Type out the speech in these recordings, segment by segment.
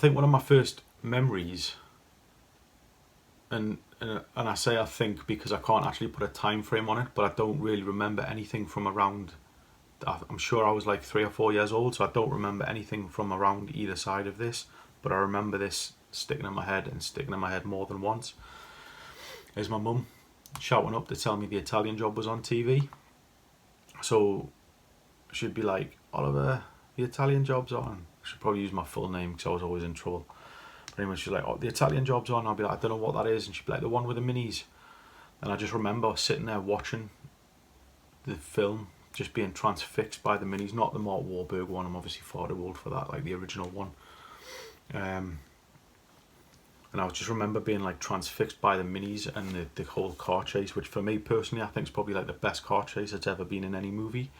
think one of my first memories, and I say I think because I can't actually put a time frame on it, but I don't really remember anything from around, I'm sure I was like 3 or 4 years old, so I don't remember anything from around either side of this, but I remember this sticking in my head and sticking in my head more than once. Is my mum shouting up to tell me the Italian Job was on TV. So she'd be like, Oliver, the Italian Job's on. I should probably use my full name because I was always in trouble. But anyway, she's like, oh, the Italian Job's on. I'll be like, I don't know what that is. And she'd be like, the one with the minis. And I just remember sitting there watching the film, just being transfixed by the minis. Not the Mark Wahlberg one, I'm obviously far too old for that, like the original one. And I just remember being like transfixed by the minis and the whole car chase, which for me personally I think is probably like the best car chase that's ever been in any movie.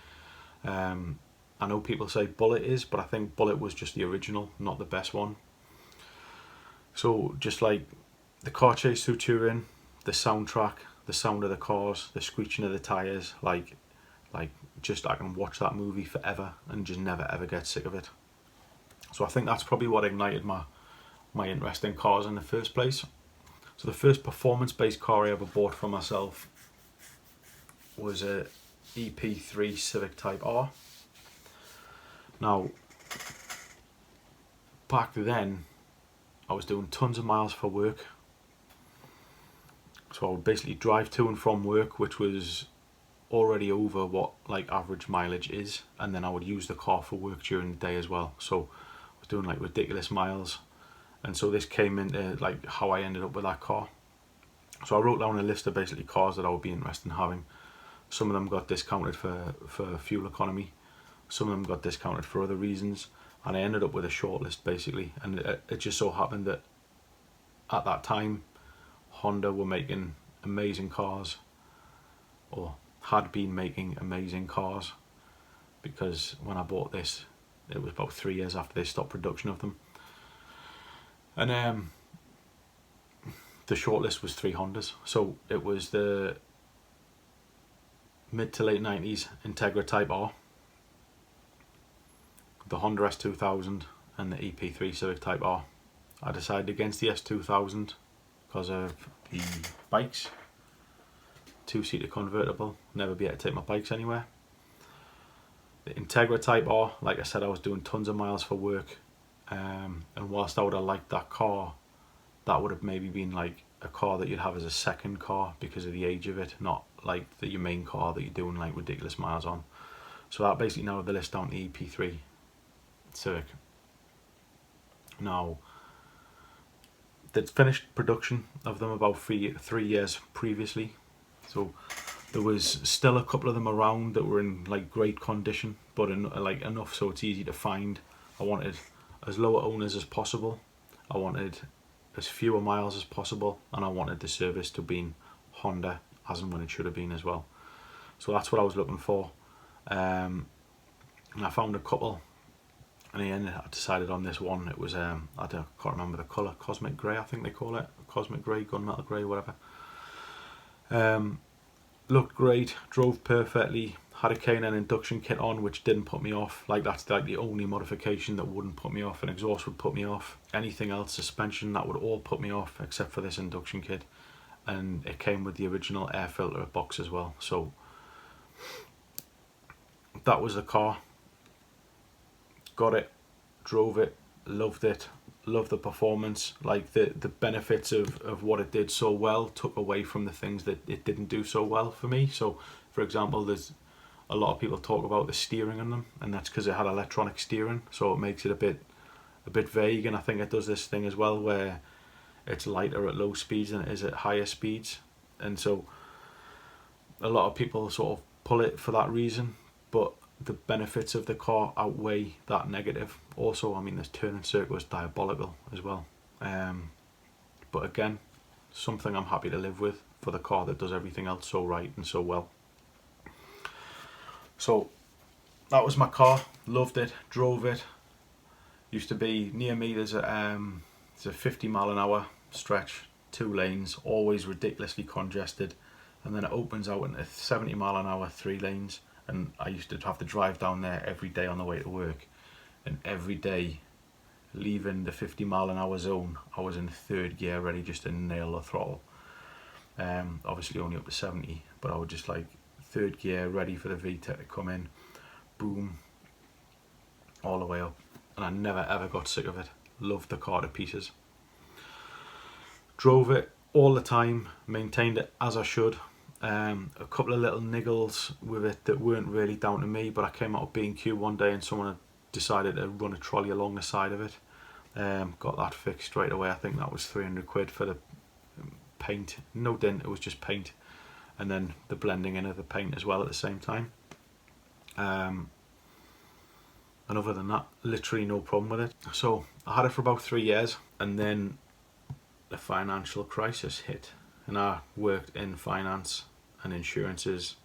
I know people say Bullet is, but I think Bullet was just the original, not the best one. So just like the car chase through Turin, the soundtrack, the sound of the cars, the screeching of the tyres, like just I can watch that movie forever and just never ever get sick of it. So I think that's probably what ignited my interest in cars in the first place. So the first performance-based car I ever bought for myself was a EP3 Civic Type R. Now, back then, I was doing tons of miles for work. So I would basically drive to and from work, which was already over what like average mileage is, and then I would use the car for work during the day as well. So I was doing like ridiculous miles. And so this came into like how I ended up with that car. So I wrote down a list of basically cars that I would be interested in having. Some of them got discounted for fuel economy. Some of them got discounted for other reasons. And I ended up with a short list basically. And it just so happened that at that time, Honda were making amazing cars, or had been making amazing cars, because when I bought this, it was about 3 years after they stopped production of them. And the shortlist was 3 Hondas. So it was the mid to late 90s Integra Type R, the Honda S2000 and the EP3 Civic Type R. I decided against the S2000 because of the bikes. 2-seater convertible, never be able to take my bikes anywhere. The Integra Type R, like I said, I was doing tons of miles for work. And whilst I would have liked that car, that would have maybe been like a car that you'd have as a second car because of the age of it, not like your main car that you're doing like ridiculous miles on. So that basically narrowed the list down to EP3 Civic. Now, they'd finished production of them about 3 years previously, so there was still a couple of them around that were in like great condition, but like enough so it's easy to find. I wanted as lower owners as possible, I wanted as fewer miles as possible, and I wanted the service to be Honda as and when it should have been as well. So that's what I was looking for, and I found a couple, and in the end I decided on this one. It was I can't remember the colour, Cosmic Grey I think they call it, Cosmic Grey, Gunmetal Grey, whatever. Looked great, drove perfectly, had a K&N induction kit on, which didn't put me off. Like that's like the only modification that wouldn't put me off. An exhaust would put me off. Anything else, suspension, that would all put me off except for this induction kit. And it came with the original air filter box as well. So that was the car. Got it, drove it, loved it, loved the performance. Like the benefits of what it did so well took away from the things that it didn't do so well for me. So for example, there's a lot of people talk about the steering on them, and that's because it had electronic steering, so it makes it a bit vague. And I think it does this thing as well where it's lighter at low speeds than it is at higher speeds, and so a lot of people sort of pull it for that reason, but the benefits of the car outweigh that negative. Also, I mean, this turning circle is diabolical as well, but again, something I'm happy to live with for the car that does everything else so right and so well. So that was my car, loved it, drove it. Used to be near me, there's a 50 mile an hour stretch, 2 lanes, always ridiculously congested, and then it opens out into 70 mile an hour, 3 lanes, and I used to have to drive down there every day on the way to work, and every day leaving the 50 mph zone, I was in third gear ready just to nail the throttle. Obviously only up to 70, but I was just like third gear ready for the VTEC to come in, boom, all the way up. And I never ever got sick of it. Loved the car to pieces. Drove it all the time, maintained it as I should. A couple of little niggles with it that weren't really down to me, but I came out of B&Q one day and someone had decided to run a trolley along the side of it. Got that fixed straight away. I think that was 300 quid for the paint. No dent, it was just paint, and then the blending in of the paint as well at the same time. And other than that, literally no problem with it. So I had it for about 3 years, and then the financial crisis hit, and I worked in finance and insurances,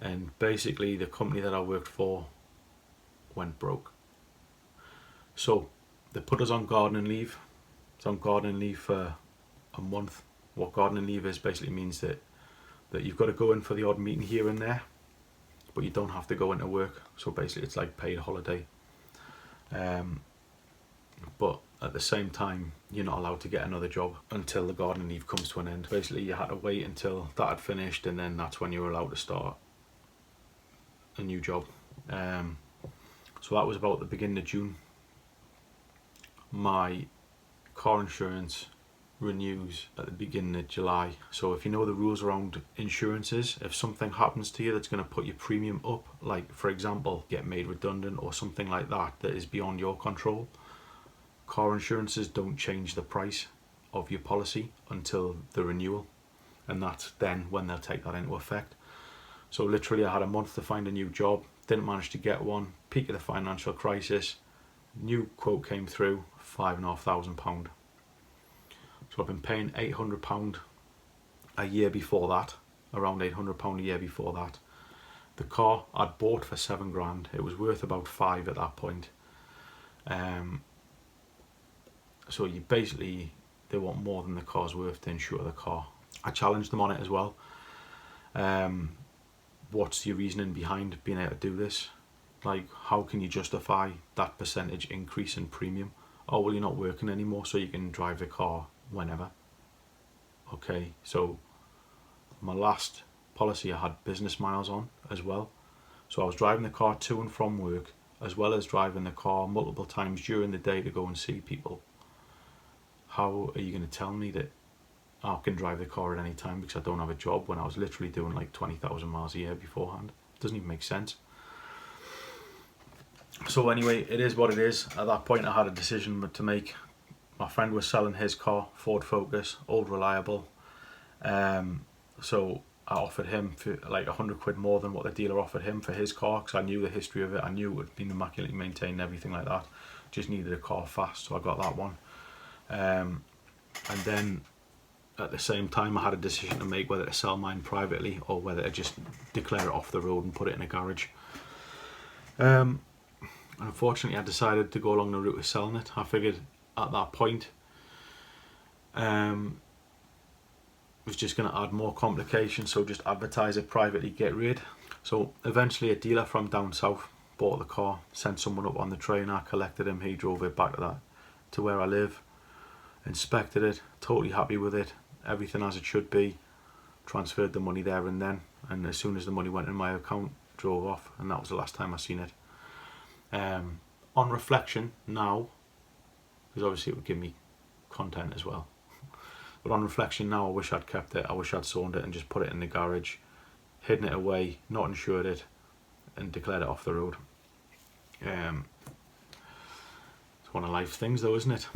and basically the company that I worked for went broke. So they put us on gardening leave. It's on gardening leave for a month. What gardening leave is basically means that you've got to go in for the odd meeting here and there, but you don't have to go into work. So basically it's like paid holiday. But at the same time, you're not allowed to get another job until the gardening leave comes to an end. Basically you had to wait until that had finished, and then that's when you were allowed to start a new job. So that was about the beginning of June. My car insurance renews at the beginning of July. So if you know the rules around insurances, if something happens to you that's going to put your premium up, like for example get made redundant or something like that that is beyond your control, car insurances don't change the price of your policy until the renewal, and that's then when they'll take that into effect. So literally I had a month to find a new job, didn't manage to get one, peak of the financial crisis, new quote came through, £5,500. So I've been paying £800 a year before that, around £800 a year before that. The car I'd bought for £7,000, it was worth about 5 at that point. So you basically, they want more than the car's worth to insure the car. I challenged them on it as well. What's your reasoning behind being able to do this? Like, how can you justify that percentage increase in premium? Oh, well, you're not working anymore, so you can drive the car whenever. Okay, so my last policy I had business miles on as well. So I was driving the car to and from work, as well as driving the car multiple times during the day to go and see people. How are you going to tell me that I can drive the car at any time because I don't have a job, when I was literally doing like 20,000 miles a year beforehand? It doesn't even make sense. So anyway, it is what it is. At that point I had a decision to make. My friend was selling his car, Ford Focus, old reliable. So I offered him for like 100 quid more than what the dealer offered him for his car, because I knew the history of it. I knew it had been immaculately maintained and everything like that. Just needed a car fast, so I got that one. And then at the same time I had a decision to make whether to sell mine privately or whether to just declare it off the road and put it in a garage. Unfortunately I decided to go along the route of selling it. I figured at that point it was just going to add more complications, so just advertise it privately, get rid. So eventually a dealer from down south bought the car, sent someone up on the train, I collected him, he drove it back to where I live, inspected it, totally happy with it, everything as it should be, transferred the money there and then, and as soon as the money went in my account, drove off, and that was the last time I seen it. On reflection now, because obviously it would give me content as well, but on reflection now I wish I'd kept it. I wish I'd sold it and just put it in the garage, hidden it away, not insured it, and declared it off the road. It's one of life's things though, isn't it?